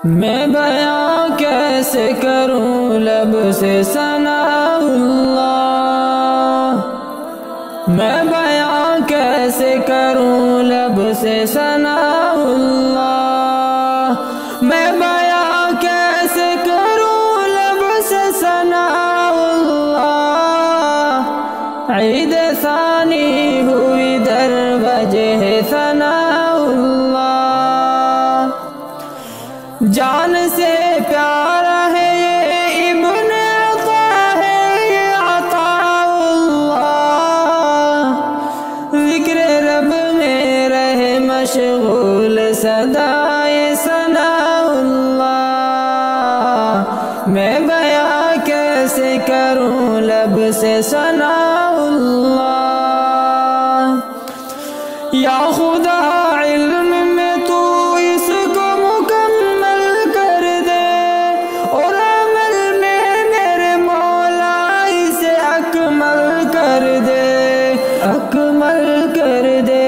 میں بیاں کیسے کروں لب سے ثناء اللہ، میں بیاں کیسے کروں لب سے ثناء اللہ، میں بیاں کیسے کروں لب سے ثناء اللہ، عید ثانی ہوئی در وجہ ثناء اللہ، جان سے پیارا ہے یہ ابن عطا ہے یہ عطاء اللہ، ذکر رب میں رہے مشغول صدائے ثناء اللہ، میں بیاں کیسے کروں لب سے ثناء اللہ، یا خدا علم میں تو اس کو مکمل کر دے، اور عمل میں میرے مولا اسے اکمل کر دے، اکمل کر دے،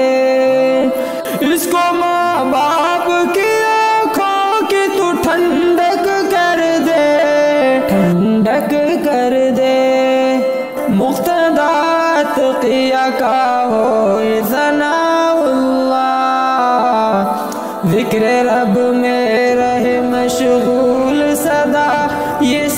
اس کو ماں باپ کی آنکھوں کی تو ٹھنڈک کر دے، ٹھنڈک کر دے، مقتدیات قیا کا ہو ثناء اللہ، ذکر رب میں رہے مشغول صدا یہ